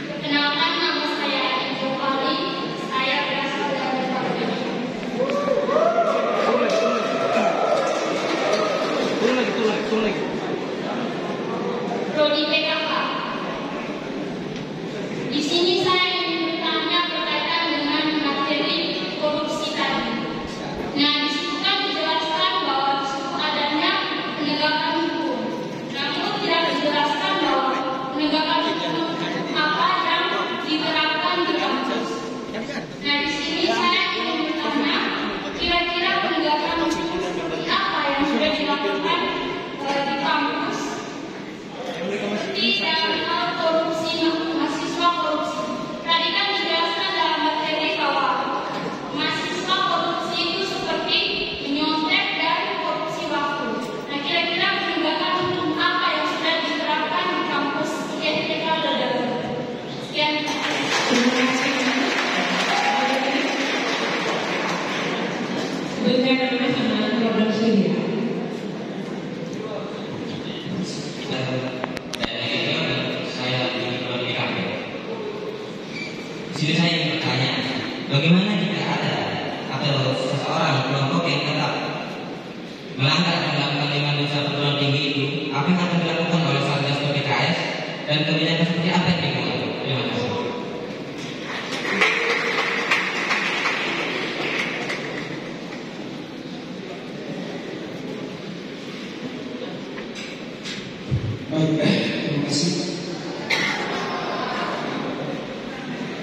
Perkenalkan, nama saya Ibu Pali. Saya berasal dari Papua. Prodi PKK. Di sini saya ingin bertanya berkaitan dengan materi korupsi tadi. Nah, di situ kan dijelaskan bahwa di situ adanya penegakan hukum. Namun tidak dijelaskan bahwa penegakan hukum apa yang diterapkan di kampus. Nah, di sini saya ingin bertanya, kira-kira penegakan hukum seperti apa yang sudah dilakukan di kampus? Seperti dalam hal korupsi, mahasiswa korupsi. Tadi kan dijelaskan dalam materi bahwa mahasiswa korupsi itu seperti menyontek dan korupsi waktu. Nah, kira-kira penegakan hukum apa yang sudah diterapkan di kampus ITK Ledaga? Sekian. Sebelumnya kami mengenal program studi. Di sini saya ingin bertanya, bagaimana jika ada atau seseorang kelompok yang tetap melanggar undang-undang 5 dosa perguruan tinggi itu, apa yang akan dilakukan oleh Satgas PPKS dan kebijakan seperti apa yang dibuat? Terima kasih. Baik, terima kasih.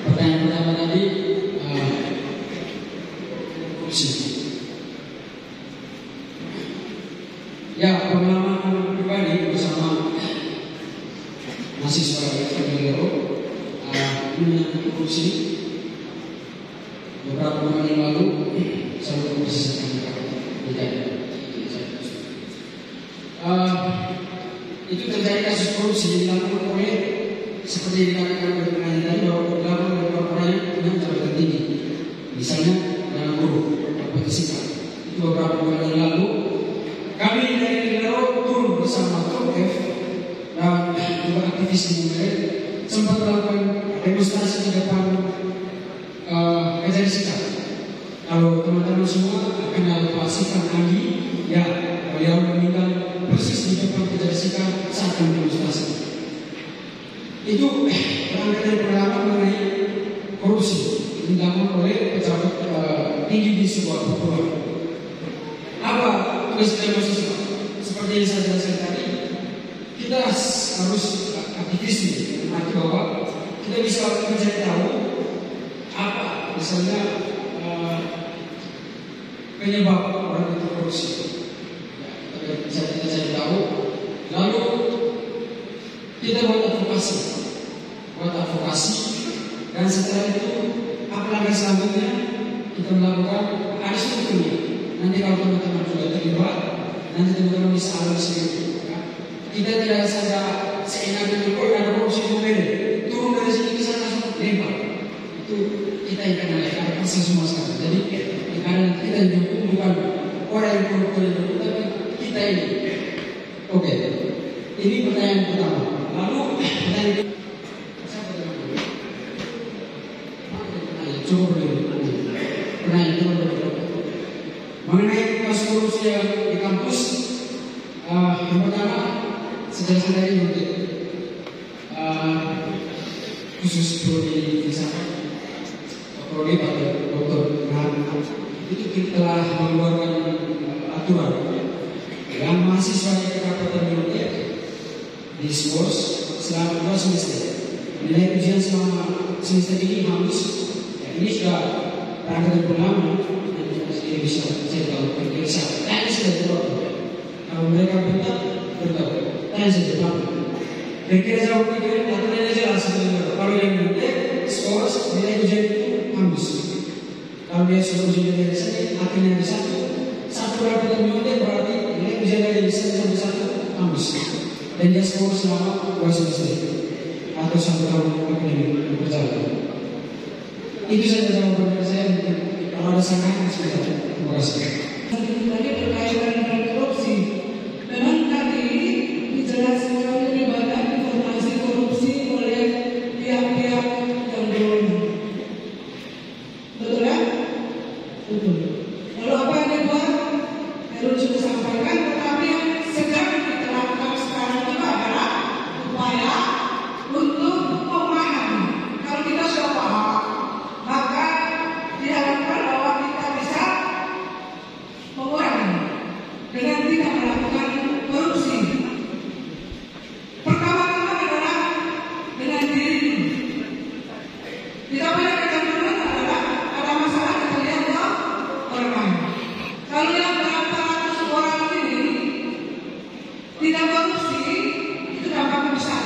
Pertanyaan pertama tadi korupsi. Ya, pengalaman pribadi bersama mahasiswa Lero menyangkut korupsi. Beberapa bulan yang lalu saya berbicara itu terjadi kasus korupsi yang dilakukan oleh, seperti yang dikatakan oleh penanya tadi, bahwa beberapa orang yang punya jabatan tinggi, misalnya dalam guru atau fisika. Itu beberapa bulan yang lalu kami dari Lero turun bersama Tokef dan juga aktivis di Mumbere sempat melakukan demonstrasi di depan Kejari. Kalau teman-teman semua kenal Pak Sifan Andi, ya, beliau meninggal persis di depan Kejari saat demonstrasi. Itu rangkaian pengalaman mengenai korupsi yang dilakukan oleh pejabat tinggi di sebuah perguruan. Apa tugas dari mahasiswa? Seperti yang saya jelaskan tadi, kita harus aktivis ini, arti bahwa kita bisa mencari tahu apa misalnya penyebab orang itu korupsi. Ya, kita cari tahu, lalu kita buat advokasi, dan setelah itu apa langkah selanjutnya kita melakukan ada strukturnya. Nanti kalau teman-teman juga terlibat, nanti teman-teman bisa analisis itu. Ya. Kita tidak saja seenaknya ada korupsi itu beda, turun dari sini ke sana langsung lempar. Itu kita yang akan ada proses semua sekarang. Jadi karena kita yang dihukum bukan orang yang koruptor yang dihukum, tapi kita ini. Oke, ini pertanyaan pertama. Lalu pertanyaan mengenai kasus korupsi yang di kampus, yang pertama sejarah dari khusus prodi filsafat, prodi pada Dr. Graham itu kita telah mengeluarkan aturan yang mahasiswa yang kedapatan di skors selama 2 semester. Nilai ujian selama semester ini harus, ya, ini sudah rangkaian pengalaman dan juga bisa saya tahu bisa tanya sudah jawab. Kalau mereka bertahu tanya saja jawab. Kira-kira jawab itu aturannya jelas. Kalau yang nilai skors nilai ujian itu habis. Kalau dia sudah ujian dari Senin, akhirnya hari Sabtu, satu rapatan nyontek berarti dia ujian dari Senin sampai Sabtu, Kamis. Dan dia skor selama 2 semester atau 1 tahun akademik berjalan. Itu saja jawaban dari saya. Kalau ada sangat sebentar. Terima kasih. Tadi berkaitan dengan korupsi. Memang tadi dijelaskan lebih banyak informasi korupsi oleh pihak-pihak yang berwenang. Betul ya? Betul. Lalu apa yang dibuat? Heru sudah sampaikan, tetapi yang sedang diterapkan sekarang itu adalah upaya untuk memahami. Kalau kita sudah paham, maka diharapkan bahwa kita bisa mengurangi dengan tidak melakukan korupsi. Pertama-tama adalah dengan diri. Kita punya kecenderungan adalah ada masalah kita lihat ke orang lain. Kalau yang berapa ratus orang ini tidak korupsi, itu dampak besar.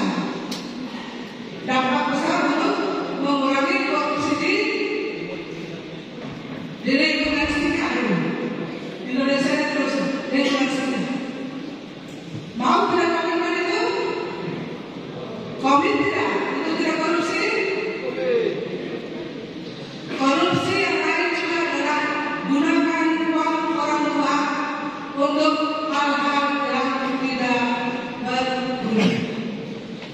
Dampak besar untuk mengurangi korupsi di lingkungan sekitar Indonesia terus lingkungan sekitar. Mau tidak komitmen itu? Komit tidak? Itu tidak korupsi? Korupsi yang lain juga adalah gunakan uang orang tua untuk hal-hal yang tidak berguna.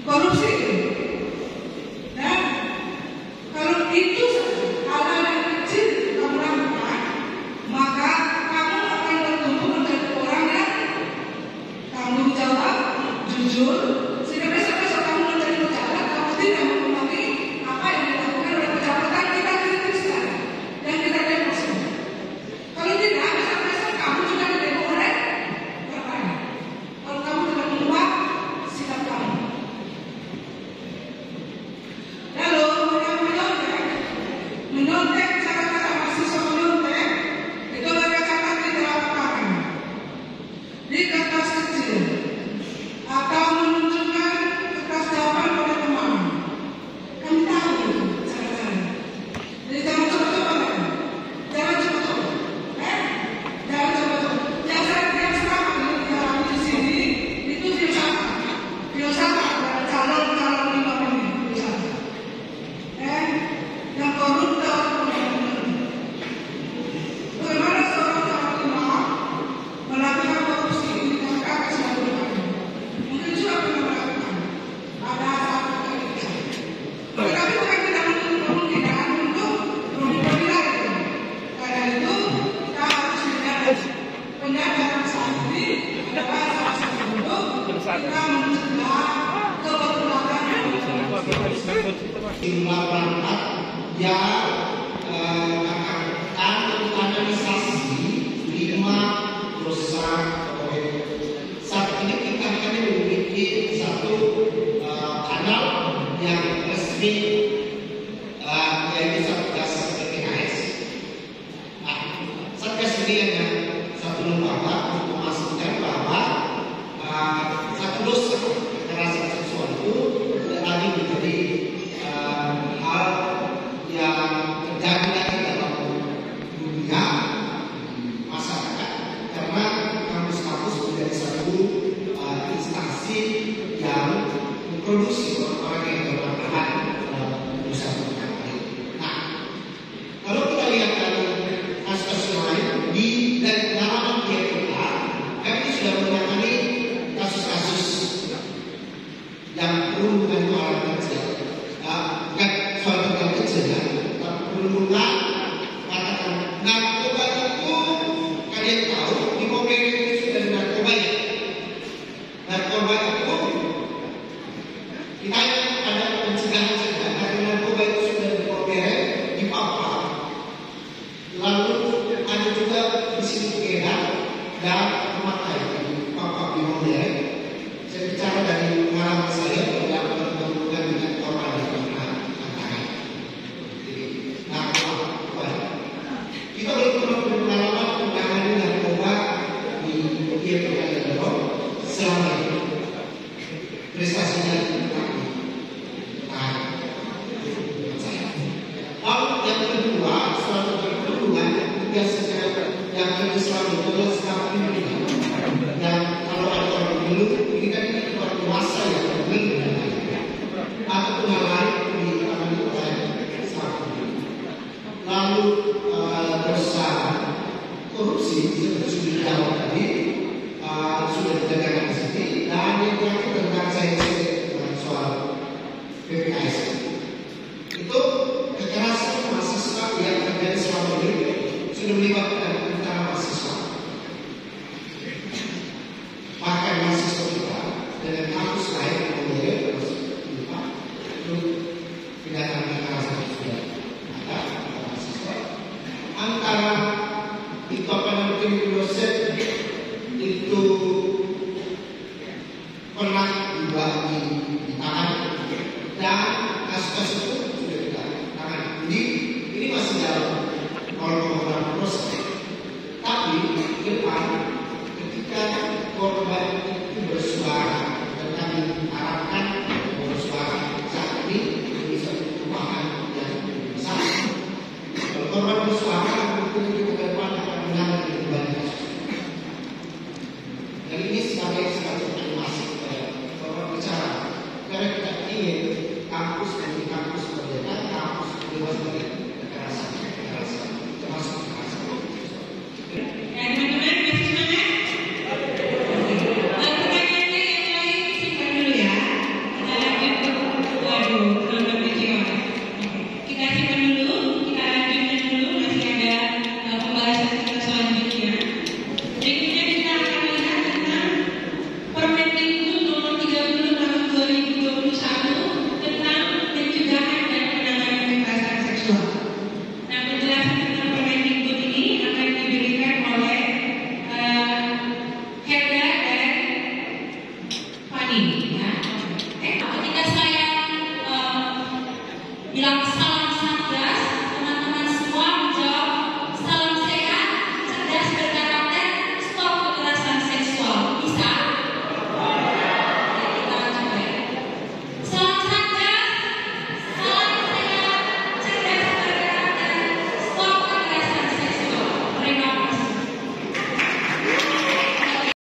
Korupsi. Nah, kalau itu hal-hal yang kecil kamu lakukan, maka kamu akan bertumbuh menjadi orang yang tanggung jawab, jujur, sehingga besok-besok kamu menjadi pejabat, kamu tidak mengulangi apa yang dilakukan oleh pejabat yang kita kritiskan, yang kita demosi. Kalau tidak, besok-besok kamu juga didemo oleh orang lain. Kalau kamu tidak mengubah sikap kamu. Lalu yang menyontek cara-cara mahasiswa menyontek itu mereka catat di lapangan, di kertas kecil, atau menunjukkan kertas jawaban pada teman. Kami tahu itu cara-cara. Jadi jangan coba-coba, jangan coba-coba, jangan coba-coba. Yang selama ini dialami di sini itu filsafat pada calon-calon imam ini filsafat. Yang koruptor, bagaimana seorang calon imam melakukan korupsi di KPK sudah berlaku. Mungkin juga pernah melakukan. Ada satu kali. Tetapi bukan tidak menutup kemungkinan untuk berubah lagi. Karena itu kita harus menyadari penyadaran saat ini adalah salah satu bentuk kita mencegah keberbelakangan. Jumlah perangkat yang akan menganalisasi 5 perusahaan proyek. Saat ini kita akan memiliki satu kanal yang resmi, yaitu Satgas PPKS. Nah, Satgas ini hanya satu lembaga untuk memastikan bahwa satu dosa kekerasan seksual itu tidak lagi menjadi hal yang terjadi lagi dalam dunia masyarakat, karena kampus-kampus menjadi satu instansi yang memproduksi orang-orang yang bermanfaat dalam usaha pertanian. Nah, kalau kita lihat dari kasus-kasus lain di dan pengalaman kita, kami sudah menangani kasus-kasus yang berhubungan dengan orang kecil. Bukan soal orang kecil ya, tapi berhubungan katakan narkoba itu, kalian tahu di Bogor itu sudah ada narkoba ya. Narkoba itu kita ada pencegahan karena narkoba itu sudah di Bogor, di Papua. Lalu ada juga di sini beredar dan memakai di Papua, di Bogor. Saya bicara dari pengalaman saya yang berhubungan dengan korban yang pernah antara. Nah, kita berhubungan dengan pengalaman menangani narkoba di Bogor selama ini. Prestasinya Lalu yang kedua, selalu tugas secara yang kami selalu adalah sekarang ini. Dan kalau ada orang dulu, ini kan ini orang dewasa ya, atau hal lain di tangan oleh sahabat. Lalu dosa korupsi seperti sudah dijawab tadi, sudah ditekankan di sini. Dan yang terakhir tentang saya soal PPKS itu kekerasan mahasiswa yang terjadi selama ini sudah melibatkan antara mahasiswa. Bahkan mahasiswa kita dengan kampus lain kemudian itu tindakan kekerasan sudah ada antara mahasiswa. Antara itu apa namanya dosen itu pernah ditahan dan kasus-kasus itu sudah ditahan. Jadi ini masih dalam proses proses. Tapi ke depan ketika korban itu bersuara dan kami harapkan bersuara saat ini bisa perubahan yang besar. Kalau korban bersuara mungkin kita ke depan akan menangani kembali kasus. Dan ini sebagai satu masih korban bicara. Karena kita ingin kampus dan di kampus berbeda, kampus bebas dari kekerasan termasuk kekerasan. Ya teman-teman masih semangat? Pertanyaannya yang lain simpan dulu ya. Kita lanjut. Waduh, nonton video. Kita simpan dulu, kita lanjutkan dulu, masih ada pembahasan kita selanjutnya. Berikutnya kita akan melihat tentang Permendikbud nomor 30 tahun 2021 tentang pencegahan dan penanganan kekerasan seksual. Nah, penjelasan tentang Permendikbud ini akan diberikan oleh Helda dan Fani. Ya. Ketika saya bilang salam